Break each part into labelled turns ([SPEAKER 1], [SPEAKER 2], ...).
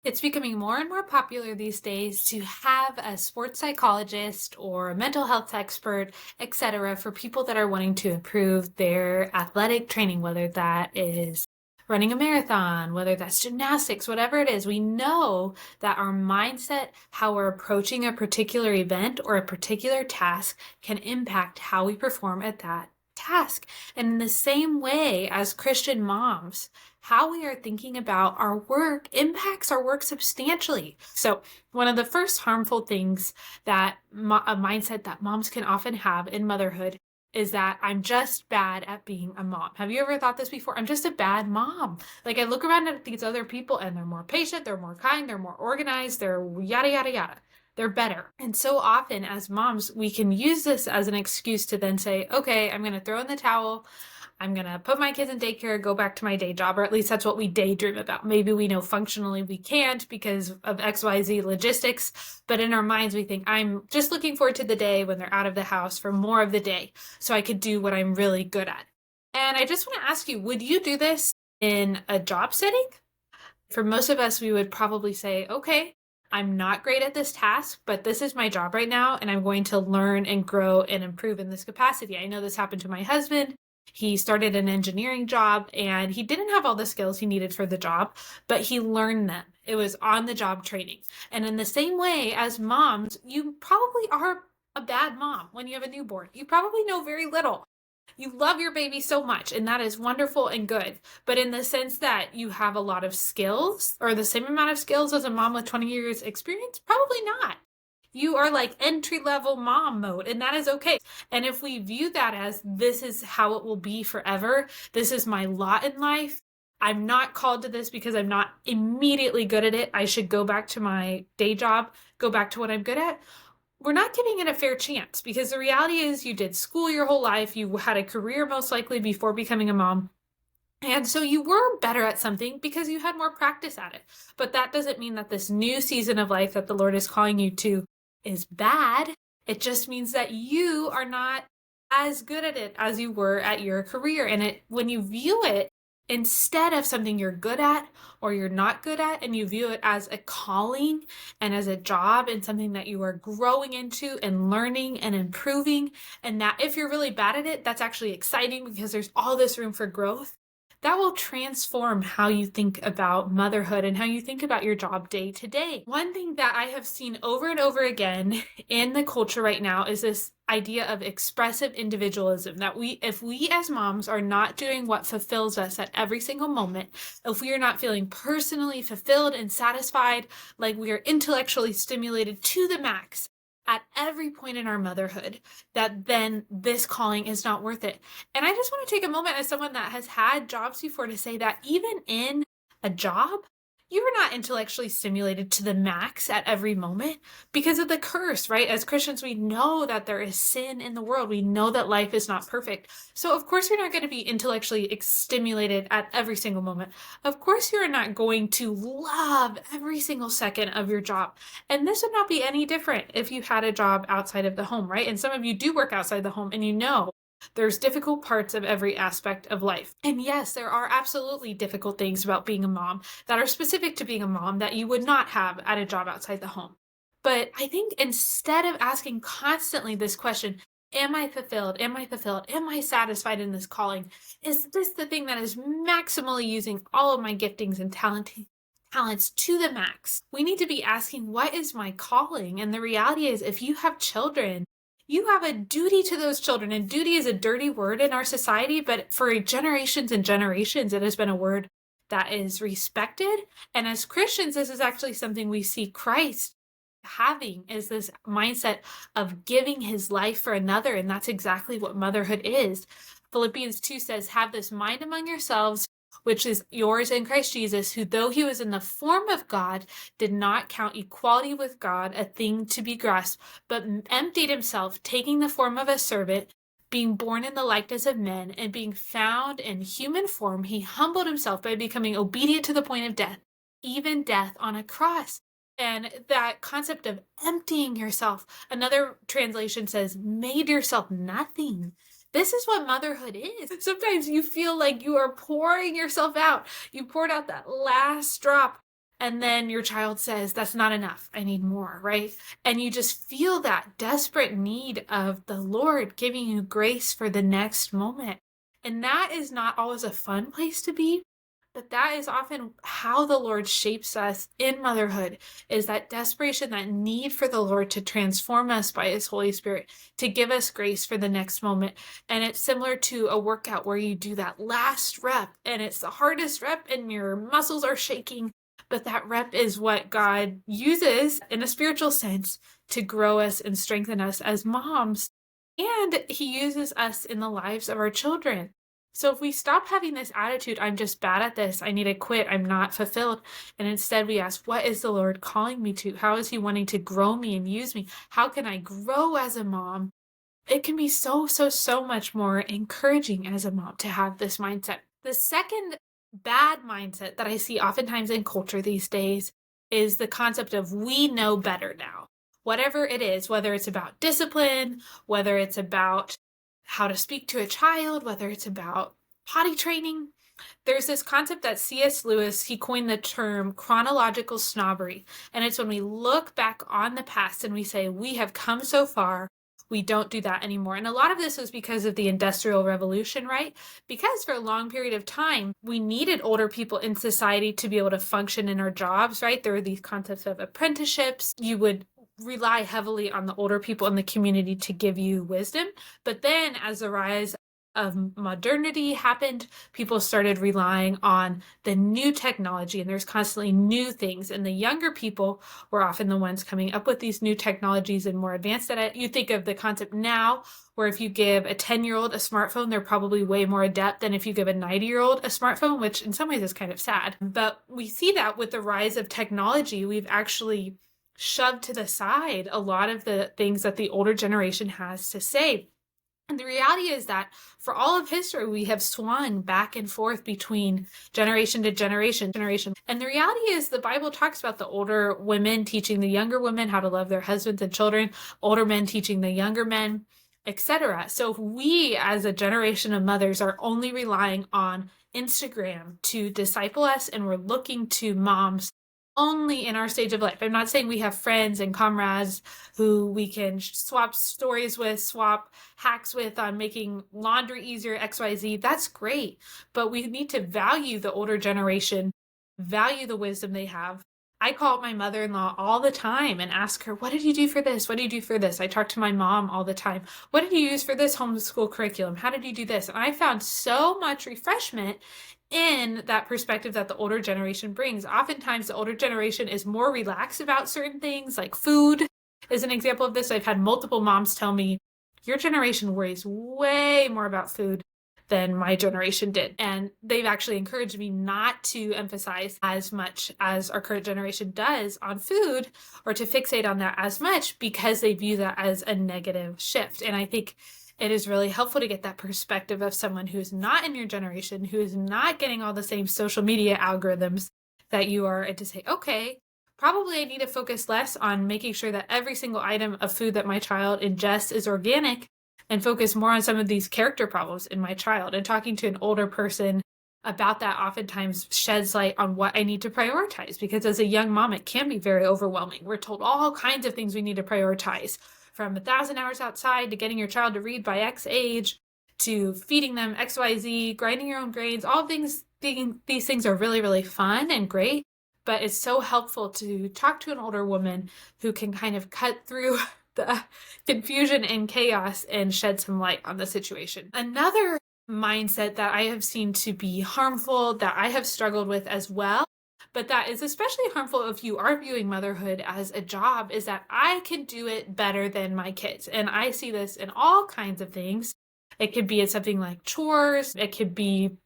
[SPEAKER 1] It's becoming more and more popular these days to have a sports psychologist or a mental health expert, etc., for people that are wanting to improve their athletic training, whether that is running a marathon, whether that's gymnastics, whatever it is. We know that our mindset, how we're approaching a particular event or a particular task, can impact how we perform at that task. And in the same way, as Christian moms, how we are thinking about our work impacts our work substantially. So one of the first harmful things that a mindset that moms can often have in motherhood is that I'm just bad at being a mom. Have you ever thought this before? I'm just a bad mom. Like I look around at these other people and they're more patient, they're more kind, they're more organized, they're yada, yada, yada. They're better. And so often as moms, we can use this as an excuse to then say, okay, I'm going to throw in the towel. I'm going to put my kids in daycare, go back to my day job, or at least that's what we daydream about. Maybe we know functionally we can't because of XYZ logistics, but in our minds we think, I'm just looking forward to the day when they're out of the house for more of the day so I could do what I'm really good at. And I just want to ask you, would you do this in a job setting? For most of us, we would probably say, okay, I'm not great at this task, but this is my job right now, and I'm going to learn and grow and improve in this capacity. I know this happened to my husband. He started an engineering job and he didn't have all the skills he needed for the job, but he learned them. It was on the job training. And in the same way as moms, you probably are a bad mom when you have a newborn. You probably know very little. You love your baby so much, and that is wonderful and good. But in the sense that you have a lot of skills or the same amount of skills as a mom with 20 years experience, probably not. You are like entry level mom mode, and that is okay. And if we view that as this is how it will be forever, this is my lot in life. I'm not called to this because I'm not immediately good at it. I should go back to my day job, go back to what I'm good at. We're not giving it a fair chance because the reality is you did school your whole life. You had a career most likely before becoming a mom. And so you were better at something because you had more practice at it. But that doesn't mean that this new season of life that the Lord is calling you to is bad. It just means that you are not as good at it as you were at your career. And when you view it instead of something you're good at or you're not good at, and you view it as a calling and as a job and something that you are growing into and learning and improving, and that if you're really bad at it, that's actually exciting because there's all this room for growth, that will transform how you think about motherhood and how you think about your job day to day. One thing that I have seen over and over again in the culture right now is this idea of expressive individualism, that if we as moms are not doing what fulfills us at every single moment, if we are not feeling personally fulfilled and satisfied, like we are intellectually stimulated to the max, at every point in our motherhood, that then this calling is not worth it. And I just want to take a moment as someone that has had jobs before to say that even in a job, you are not intellectually stimulated to the max at every moment because of the curse, right? As Christians, we know that there is sin in the world. We know that life is not perfect. So of course, you're not going to be intellectually stimulated at every single moment. Of course, you're not going to love every single second of your job. And this would not be any different if you had a job outside of the home, right? And some of you do work outside the home and you know there's difficult parts of every aspect of life. And yes, there are absolutely difficult things about being a mom that are specific to being a mom that you would not have at a job outside the home. But I think instead of asking constantly this question, am I fulfilled? Am I fulfilled? Am I satisfied in this calling? Is this the thing that is maximally using all of my giftings and talents to the max? We need to be asking, what is my calling? And the reality is, if you have children, you have a duty to those children. And duty is a dirty word in our society, but for generations and generations, it has been a word that is respected. And as Christians, this is actually something we see Christ having, is this mindset of giving his life for another. And that's exactly what motherhood is. Philippians 2 says, have this mind among yourselves, which is yours in Christ Jesus, who though he was in the form of God, did not count equality with God a thing to be grasped, but emptied himself, taking the form of a servant, being born in the likeness of men, and being found in human form, he humbled himself by becoming obedient to the point of death, even death on a cross. And that concept of emptying yourself, another translation says, made yourself nothing. This is what motherhood is. Sometimes you feel like you are pouring yourself out. You poured out that last drop And then your child says, that's not enough. I need more, right? And you just feel that desperate need of the Lord giving you grace for the next moment. And that is not always a fun place to be, but that is often how the Lord shapes us in motherhood, is that desperation, that need for the Lord to transform us by his Holy Spirit, to give us grace for the next moment. And it's similar to a workout where you do that last rep and it's the hardest rep and your muscles are shaking. But that rep is what God uses in a spiritual sense to grow us and strengthen us as moms. And he uses us in the lives of our children. So if we stop having this attitude, I'm just bad at this, I need to quit, I'm not fulfilled, and instead we ask, what is the Lord calling me to? How is he wanting to grow me and use me? How can I grow as a mom? It can be so much more encouraging as a mom to have this mindset. The second bad mindset that I see oftentimes in culture these days is the concept of we know better now. Whatever it is, whether it's about discipline, whether it's about how to speak to a child, whether it's about potty training, there's this concept that C.S. Lewis, he coined the term chronological snobbery. And it's when we look back on the past and we say, we have come so far, we don't do that anymore. And a lot of this was because of the Industrial Revolution, right? Because for a long period of time, we needed older people in society to be able to function in our jobs, right? There were these concepts of apprenticeships. You would rely heavily on the older people in the community to give you wisdom. But then as the rise of modernity happened, people started relying on the new technology, and there's constantly new things. And the younger people were often the ones coming up with these new technologies and more advanced at it. You think of the concept now, where if you give a 10-year-old a smartphone, they're probably way more adept than if you give a 90-year-old a smartphone, which in some ways is kind of sad. But we see that with the rise of technology, we've actually shoved to the side a lot of the things that the older generation has to say. And the reality is that for all of history, we have swung back and forth between generation to generation. And the reality is the Bible talks about the older women teaching the younger women how to love their husbands and children, older men teaching the younger men, etc. So if we as a generation of mothers are only relying on Instagram to disciple us and we're looking to moms only in our stage of life. I'm not saying we have friends and comrades who we can swap stories with, swap hacks with on making laundry easier, XYZ. That's great. But we need to value the older generation, value the wisdom they have. I call up my mother-in-law all the time and ask her, what did you do for this? What did you do for this? I talk to my mom all the time. What did you use for this homeschool curriculum? How did you do this? And I found so much refreshment in that perspective that the older generation brings. Oftentimes the older generation is more relaxed about certain things, like food is an example of this. I've had multiple moms tell me, your generation worries way more about food than my generation did. And they've actually encouraged me not to emphasize as much as our current generation does on food, or to fixate on that as much, because they view that as a negative shift. And I think it is really helpful to get that perspective of someone who's not in your generation, who is not getting all the same social media algorithms that you are, and to say, okay, probably I need to focus less on making sure that every single item of food that my child ingests is organic, and focus more on some of these character problems in my child. And talking to an older person about that oftentimes sheds light on what I need to prioritize, because as a young mom, it can be very overwhelming. We're told all kinds of things we need to prioritize, from 1,000 hours outside to getting your child to read by X age, to feeding them XYZ, grinding your own grains. All these things are really fun and great, but it's so helpful to talk to an older woman who can kind of cut through the confusion and chaos and shed some light on the situation. Another mindset that I have seen to be harmful, that I have struggled with as well, but that is especially harmful if you are viewing motherhood as a job, is that I can do it better than my kids. And I see this in all kinds of things. It could be in something like chores. It could be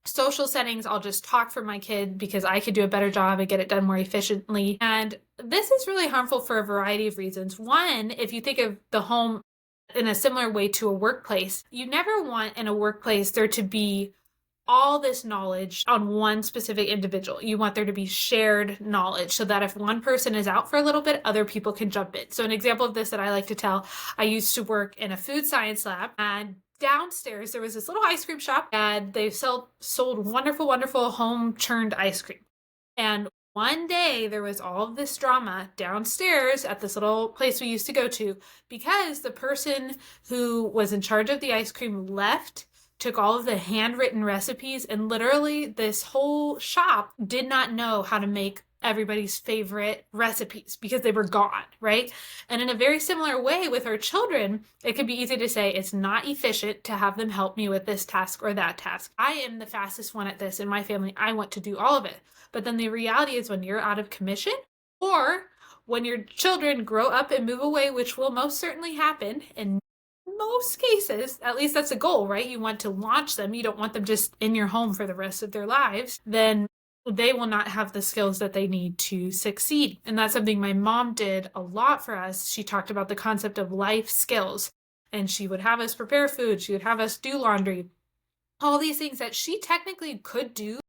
[SPEAKER 1] social settings. I'll just talk for my kid because I could do a better job and get it done more efficiently. And this is really harmful for a variety of reasons. One, if you think of the home in a similar way to a workplace, you never want in a workplace there to be all this knowledge on one specific individual. You want there to be shared knowledge so that if one person is out for a little bit, other people can jump in. So an example of this that I like to tell, I used to work in a food science lab, and downstairs there was this little ice cream shop, and they sold wonderful home churned ice cream. And One day there was all of this drama downstairs at this little place we used to go to because the person who was in charge of the ice cream left, took all of the handwritten recipes, and literally this whole shop did not know how to make everybody's favorite recipes because they were gone, right? And in a very similar way with our children, it could be easy to say it's not efficient to have them help me with this task or that task. I am the fastest one at this in my family. I want to do all of it. But then the reality is when you're out of commission, or when your children grow up and move away, which will most certainly happen in most cases, at least that's a goal, right? You want to launch them. You don't want them just in your home for the rest of their lives. Then they will not have the skills that they need to succeed. And that's something my mom did a lot for us. She talked about the concept of life skills, and she would have us prepare food. She would have us do laundry, all these things that she technically could do.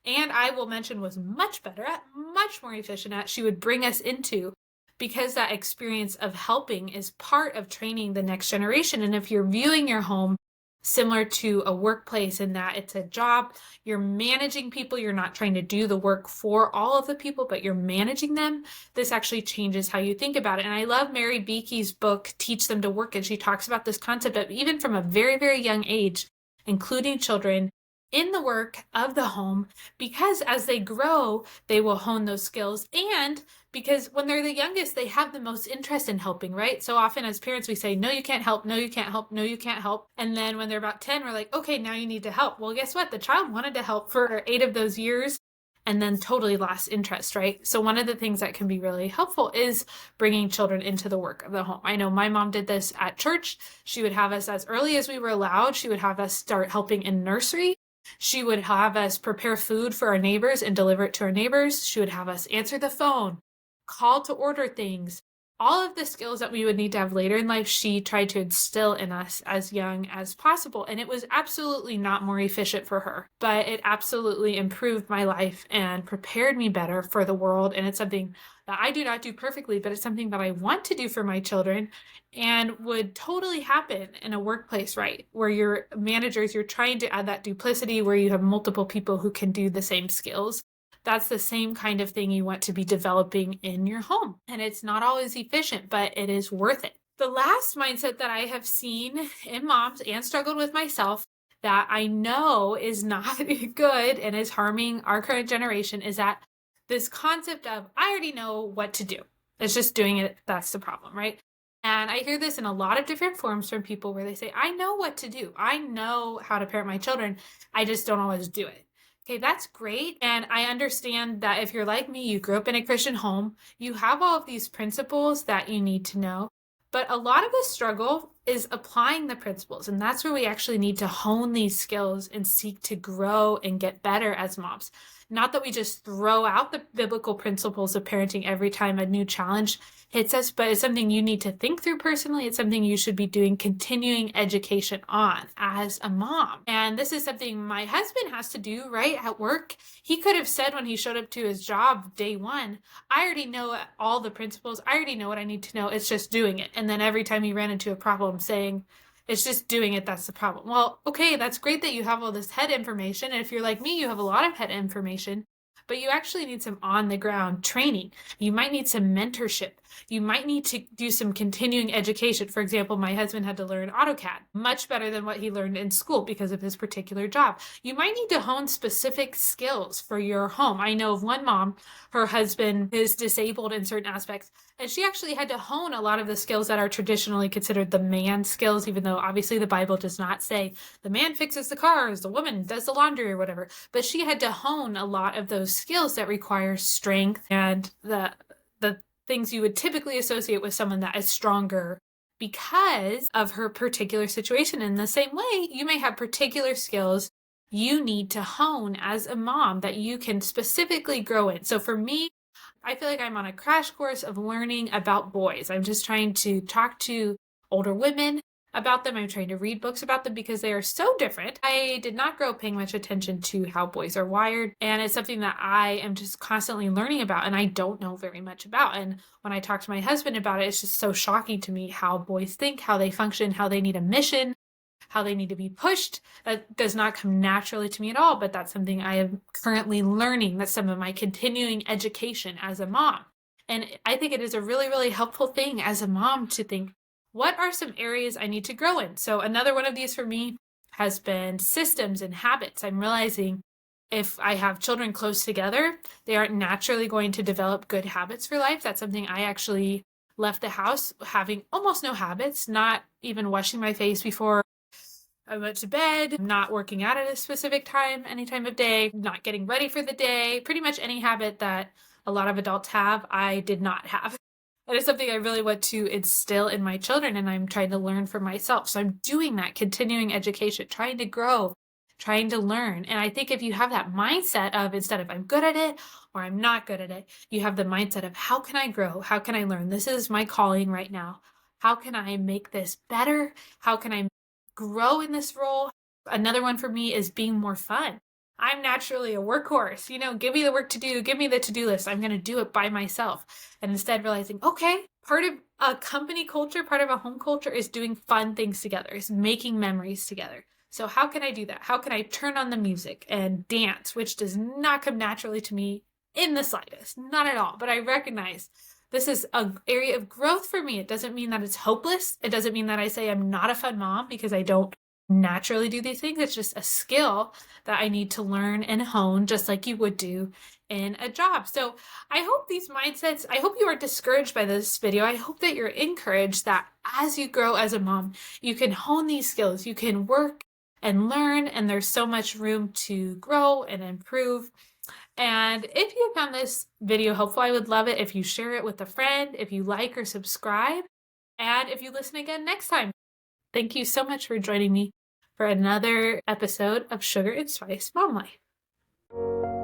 [SPEAKER 1] And I will mention was much better at, much more efficient at, she would bring us into, because that experience of helping is part of training the next generation. And if you're viewing your home similar to a workplace in that it's a job, you're managing people, you're not trying to do the work for all of the people, but you're managing them, this actually changes how you think about it. And I love Mary Beakey's book, Teach Them to Work, and she talks about this concept of even from a very, very young age, including children in the work of the home, because as they grow, they will hone those skills. And because when they're the youngest, they have the most interest in helping, right? So often as parents, we say, no, you can't help, no, you can't help, no, you can't help. And then when they're about 10, we're like, okay, now you need to help. Well, guess what? The child wanted to help for 8 of those years and then totally lost interest, right? So one of the things that can be really helpful is bringing children into the work of the home. I know my mom did this at church. She would have us, as early as we were allowed, she would have us start helping in nursery. She would have us prepare food for our neighbors and deliver it to our neighbors. She would have us answer the phone, call to order things. All of the skills that we would need to have later in life, she tried to instill in us as young as possible. And it was absolutely not more efficient for her, but it absolutely improved my life and prepared me better for the world. And it's something that I do not do perfectly, but it's something that I want to do for my children and would totally happen in a workplace, right? Where you're managers, you're trying to add that duplicity where you have multiple people who can do the same skills. That's the same kind of thing you want to be developing in your home. And it's not always efficient, but it is worth it. The last mindset that I have seen in moms and struggled with myself that I know is not good and is harming our current generation is that this concept of, I already know what to do. It's just doing it. That's the problem, right? And I hear this in a lot of different forms from people where they say, I know what to do. I know how to parent my children. I just don't always do it. Okay, that's great. And I understand that if you're like me, you grew up in a Christian home, you have all of these principles that you need to know. But a lot of the struggle is applying the principles. And that's where we actually need to hone these skills and seek to grow and get better as moms. Not that we just throw out the biblical principles of parenting every time a new challenge hits us, but it's something you need to think through personally. It's something you should be doing continuing education on as a mom. And this is something my husband has to do, right, at work. He could have said when he showed up to his job day one, I already know all the principles. I already know what I need to know. It's just doing it. And then every time he ran into a problem saying, it's just doing it, that's the problem. Well, okay, that's great that you have all this head information. And if you're like me, you have a lot of head information, but you actually need some on-the-ground training. You might need some mentorship. You might need to do some continuing education. For example, my husband had to learn AutoCAD much better than what he learned in school because of his particular job. You might need to hone specific skills for your home. I know of one mom, her husband is disabled in certain aspects, and she actually had to hone a lot of the skills that are traditionally considered the man skills, even though obviously the Bible does not say the man fixes the cars, the woman does the laundry or whatever. But she had to hone a lot of those skills that require strength and the things you would typically associate with someone that is stronger because of her particular situation. In the same way, you may have particular skills you need to hone as a mom that you can specifically grow in. So for me, I feel like I'm on a crash course of learning about boys. I'm just trying to talk to older women about them. I'm trying to read books about them because they are so different. I did not grow up paying much attention to how boys are wired, and it's something that I am just constantly learning about, and I don't know very much about. And when I talk to my husband about it, it's just so shocking to me how boys think, how they function, how they need a mission, how they need to be pushed. That does not come naturally to me at all, but that's something I am currently learning. That's some of my continuing education as a mom. And I think it is a really, really helpful thing as a mom to think, what are some areas I need to grow in? So another one of these for me has been systems and habits. I'm realizing if I have children close together, they aren't naturally going to develop good habits for life. That's something I actually left the house having almost no habits, not even washing my face before I went to bed, not working out at a specific time, any time of day, not getting ready for the day. Pretty much any habit that a lot of adults have, I did not have. That is something I really want to instill in my children, and I'm trying to learn for myself. So I'm doing that continuing education, trying to grow, trying to learn. And I think if you have that mindset of, instead of I'm good at it or I'm not good at it, you have the mindset of how can I grow? How can I learn? This is my calling right now. How can I make this better? How can I grow in this role? Another one for me is being more fun. I'm naturally a workhorse. Give me the work to do, give me the to-do list. I'm going to do it by myself. And instead realizing, okay, part of a company culture, part of a home culture is doing fun things together, is making memories together. So how can I do that? How can I turn on the music and dance, which does not come naturally to me in the slightest, not at all. But I recognize this is an area of growth for me. It doesn't mean that it's hopeless. It doesn't mean that I say I'm not a fun mom because I don't naturally do these things. It's just a skill that I need to learn and hone, just like you would do in a job. So I hope these mindsets, I hope you are discouraged by this video. I hope that you're encouraged that as you grow as a mom, you can hone these skills, you can work and learn, and there's so much room to grow and improve. And if you found this video helpful, I would love it if you share it with a friend, if you like or subscribe, and if you listen again next time. Thank you so much for joining me for another episode of Sugar and Spice Mom Life.